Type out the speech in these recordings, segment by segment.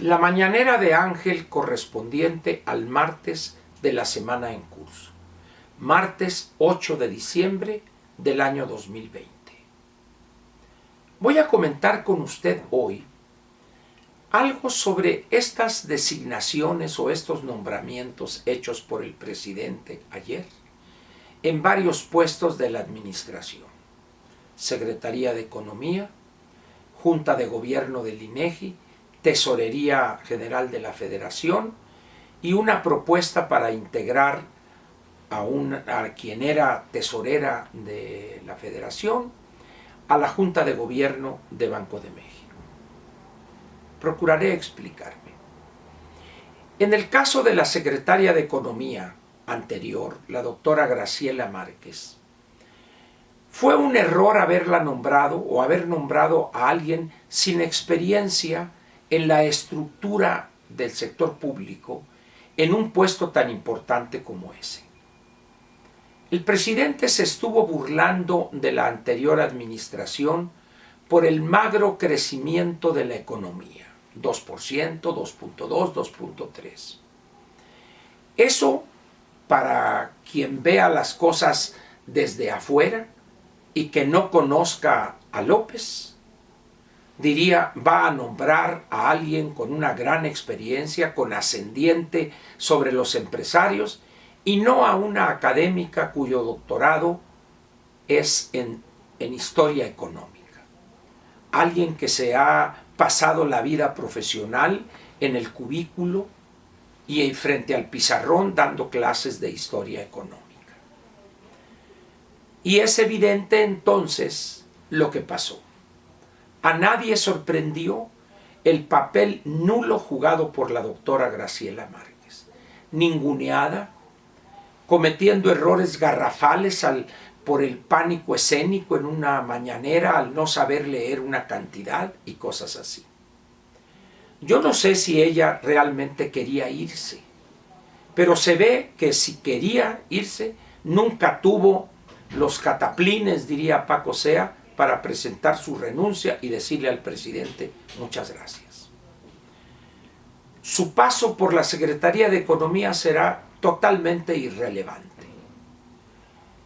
La mañanera de Ángel correspondiente al martes de la semana en curso. Martes 8 de diciembre del año 2020. Voy a comentar con usted hoy algo sobre estas designaciones o estos nombramientos hechos por el presidente ayer en varios puestos de la administración. Secretaría de Economía, Junta de Gobierno del INEGI, Tesorería General de la Federación y una propuesta para integrar a quien era tesorera de la Federación a la Junta de Gobierno de Banco de México. Procuraré explicarme. En el caso de la secretaria de Economía anterior, la doctora Graciela Márquez, fue un error haberla nombrado o haber nombrado a alguien sin experiencia en la estructura del sector público en un puesto tan importante como ese. El presidente se estuvo burlando de la anterior administración por el magro crecimiento de la economía, 2%, 2.2, 2.3. Eso, para quien vea las cosas desde afuera y que no conozca a López, diría, va a nombrar a alguien con una gran experiencia, con ascendiente sobre los empresarios, y no a una académica cuyo doctorado es en historia económica. Alguien que se ha pasado la vida profesional en el cubículo y frente al pizarrón dando clases de historia económica. Y es evidente entonces lo que pasó. A nadie sorprendió el papel nulo jugado por la doctora Graciela Márquez. Ninguneada, cometiendo errores garrafales por el pánico escénico en una mañanera al no saber leer una cantidad y cosas así. Yo no sé si ella realmente quería irse, pero se ve que si quería irse, nunca tuvo los cataplines, diría Paco Sea, para presentar su renuncia y decirle al presidente muchas gracias. Su paso por la Secretaría de Economía será totalmente irrelevante.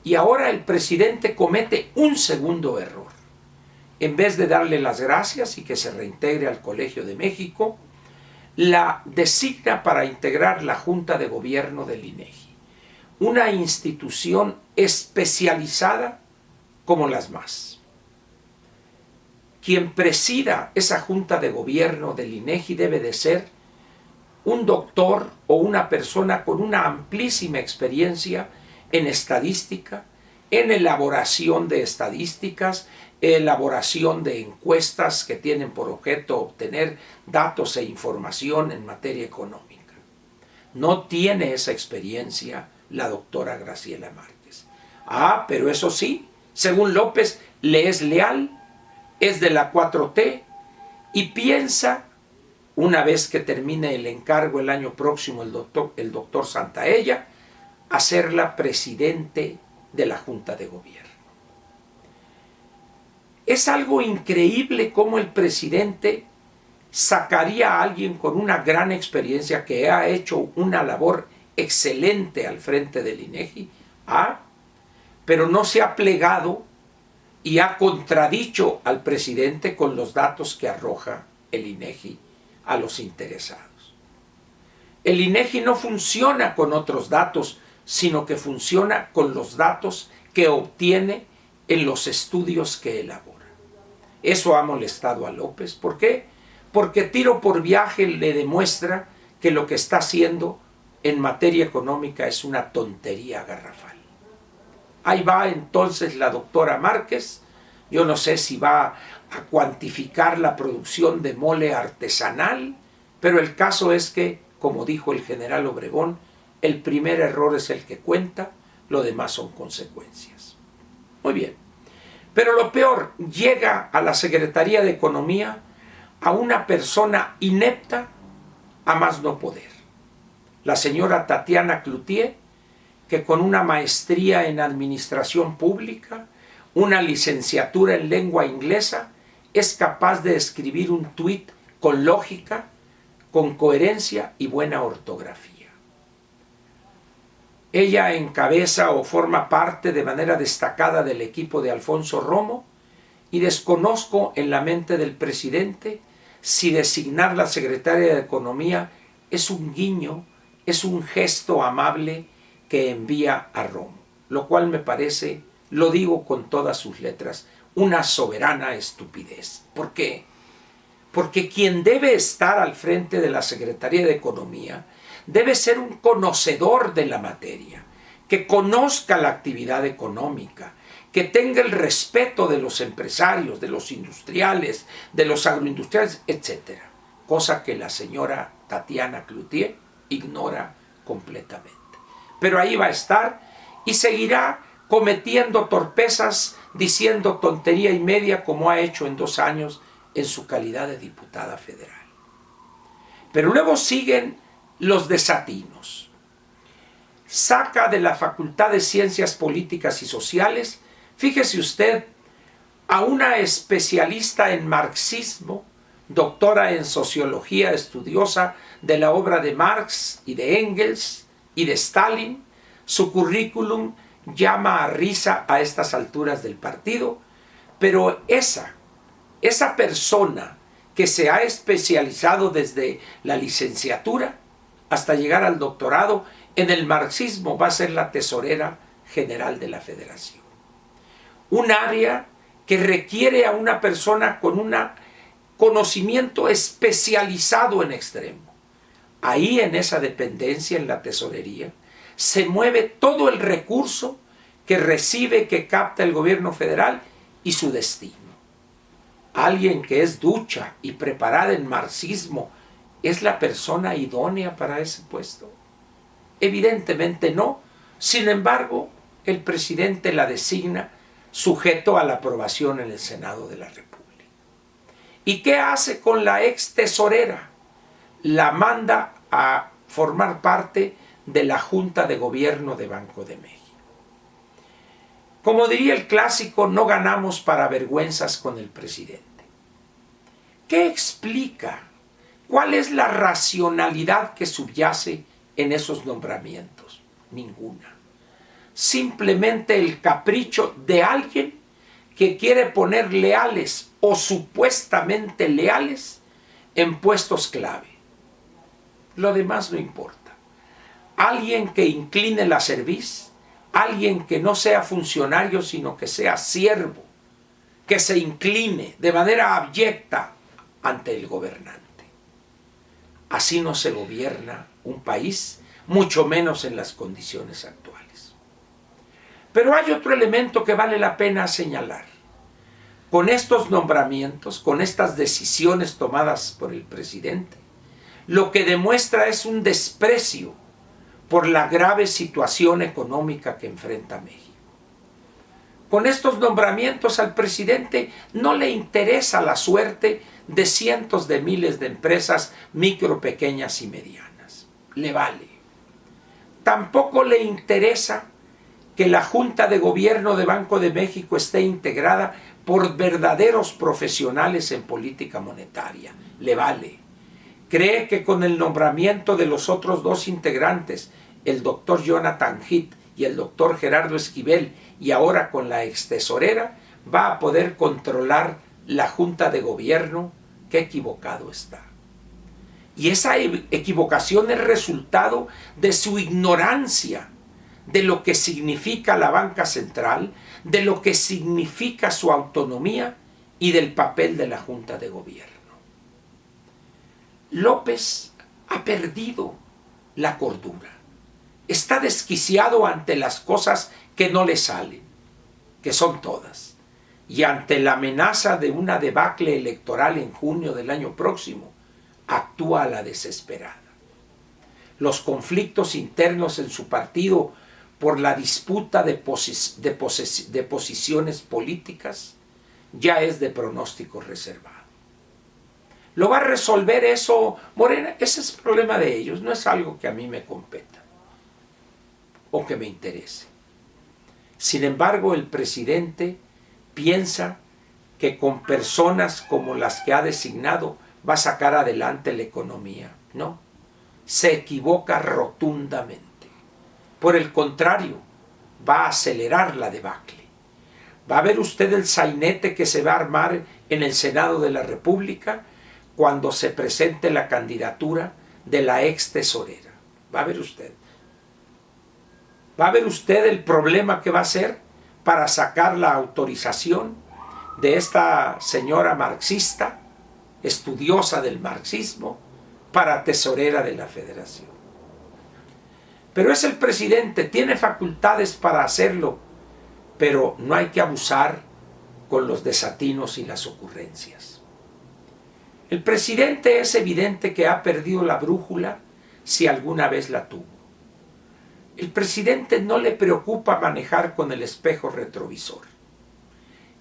Y ahora el presidente comete un segundo error. En vez de darle las gracias y que se reintegre al Colegio de México, la designa para integrar la Junta de Gobierno del INEGI, una institución especializada como las más. Quien presida esa Junta de Gobierno del INEGI debe de ser un doctor o una persona con una amplísima experiencia en estadística, en elaboración de estadísticas, elaboración de encuestas que tienen por objeto obtener datos e información en materia económica. No tiene esa experiencia la doctora Graciela Márquez. Pero eso sí, según López, le es leal, es de la 4T y piensa, una vez que termine el encargo el año próximo el doctor Santaella, hacerla presidente de la Junta de Gobierno. Es algo increíble cómo el presidente sacaría a alguien con una gran experiencia que ha hecho una labor excelente al frente del INEGI, pero no se ha plegado y ha contradicho al presidente con los datos que arroja el INEGI a los interesados. El INEGI no funciona con otros datos, sino que funciona con los datos que obtiene en los estudios que elabora. Eso ha molestado a López. ¿Por qué? Porque tiro por viaje le demuestra que lo que está haciendo en materia económica es una tontería garrafal. Ahí va entonces la doctora Márquez. Yo no sé si va a cuantificar la producción de mole artesanal, pero el caso es que, como dijo el general Obregón, el primer error es el que cuenta, lo demás son consecuencias. Muy bien. Pero lo peor, llega a la Secretaría de Economía a una persona inepta a más no poder. La señora Tatiana Cloutier, que con una maestría en administración pública, una licenciatura en lengua inglesa, es capaz de escribir un tuit con lógica, con coherencia y buena ortografía. Ella encabeza o forma parte de manera destacada del equipo de Alfonso Romo y desconozco en la mente del presidente si designar la secretaria de Economía es un guiño, es un gesto amable que envía a Romo, lo cual me parece, lo digo con todas sus letras, una soberana estupidez. ¿Por qué? Porque quien debe estar al frente de la Secretaría de Economía debe ser un conocedor de la materia, que conozca la actividad económica, que tenga el respeto de los empresarios, de los industriales, de los agroindustriales, etc. Cosa que la señora Tatiana Cloutier ignora completamente. Pero ahí va a estar y seguirá cometiendo torpezas, diciendo tontería y media como ha hecho en 2 años en su calidad de diputada federal. Pero luego siguen los desatinos. Saca de la Facultad de Ciencias Políticas y Sociales, fíjese usted, a una especialista en marxismo, doctora en sociología, estudiosa de la obra de Marx y de Engels y de Stalin. Su currículum llama a risa a estas alturas del partido, pero esa persona que se ha especializado desde la licenciatura hasta llegar al doctorado en el marxismo va a ser la tesorera general de la Federación. Un área que requiere a una persona con un conocimiento especializado en extremo. Ahí en esa dependencia, en la tesorería, se mueve todo el recurso que recibe, que capta el gobierno federal y su destino. Alguien que es ducha y preparada en marxismo, ¿es la persona idónea para ese puesto? Evidentemente no. Sin embargo, el presidente la designa sujeto a la aprobación en el Senado de la República. ¿Y qué hace con la ex tesorera? La manda a formar parte de la Junta de Gobierno de Banco de México. Como diría el clásico, no ganamos para vergüenzas con el presidente. ¿Qué explica? ¿Cuál es la racionalidad que subyace en esos nombramientos? Ninguna. Simplemente el capricho de alguien que quiere poner leales o supuestamente leales en puestos clave. Lo demás no importa. Alguien que incline la cerviz, alguien que no sea funcionario sino que sea siervo, que se incline de manera abyecta ante el gobernante. Así no se gobierna un país, mucho menos en las condiciones actuales. Pero hay otro elemento que vale la pena señalar. Con estos nombramientos, con estas decisiones tomadas por el presidente, lo que demuestra es un desprecio por la grave situación económica que enfrenta México. Con estos nombramientos al presidente no le interesa la suerte de cientos de miles de empresas micro, pequeñas y medianas. Le vale. Tampoco le interesa que la Junta de Gobierno de Banco de México esté integrada por verdaderos profesionales en política monetaria. Le vale. Cree que con el nombramiento de los otros 2 integrantes, el doctor Jonathan Heath y el doctor Gerardo Esquivel, y ahora con la ex tesorera, va a poder controlar la Junta de Gobierno. Qué equivocado está. Y esa equivocación es resultado de su ignorancia de lo que significa la banca central, de lo que significa su autonomía y del papel de la Junta de Gobierno. López ha perdido la cordura. Está desquiciado ante las cosas que no le salen, que son todas. Y ante la amenaza de una debacle electoral en junio del año próximo, actúa a la desesperada. Los conflictos internos en su partido por la disputa de posiciones políticas ya es de pronóstico reservado. ¿Lo va a resolver eso Morena? Ese es el problema de ellos, no es algo que a mí me competa o que me interese. Sin embargo, el presidente piensa que con personas como las que ha designado va a sacar adelante la economía. No, se equivoca rotundamente. Por el contrario, va a acelerar la debacle. Va a ver usted el sainete que se va a armar en el Senado de la República cuando se presente la candidatura de la ex tesorera. Va a ver usted. Va a ver usted el problema que va a ser para sacar la autorización de esta señora marxista, estudiosa del marxismo, para tesorera de la Federación. Pero es el presidente, tiene facultades para hacerlo, pero no hay que abusar con los desatinos y las ocurrencias. El presidente es evidente que ha perdido la brújula si alguna vez la tuvo. El presidente no le preocupa manejar con el espejo retrovisor.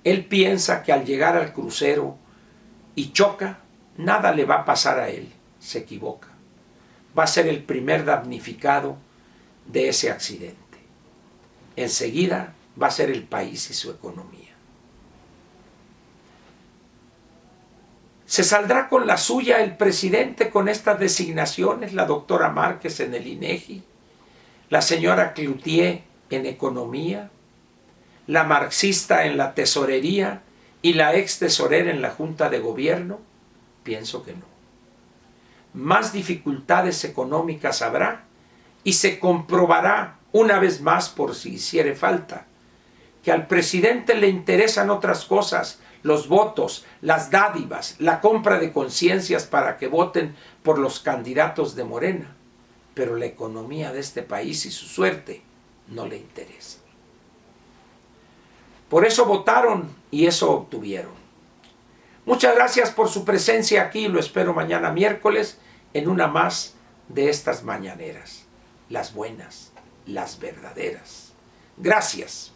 Él piensa que al llegar al crucero y choca, nada le va a pasar a él. Se equivoca. Va a ser el primer damnificado de ese accidente. Enseguida va a ser el país y su economía. ¿Se saldrá con la suya el presidente con estas designaciones? La doctora Márquez en el INEGI, la señora Cloutier en Economía, la marxista en la Tesorería y la ex tesorera en la Junta de Gobierno. Pienso que no. Más dificultades económicas habrá y se comprobará una vez más, por si hiciere falta, que al presidente le interesan otras cosas, los votos, las dádivas, la compra de conciencias para que voten por los candidatos de Morena, pero la economía de este país y su suerte no le interesa. Por eso votaron y eso obtuvieron. Muchas gracias por su presencia aquí, lo espero mañana miércoles en una más de estas mañaneras, las buenas, las verdaderas. Gracias.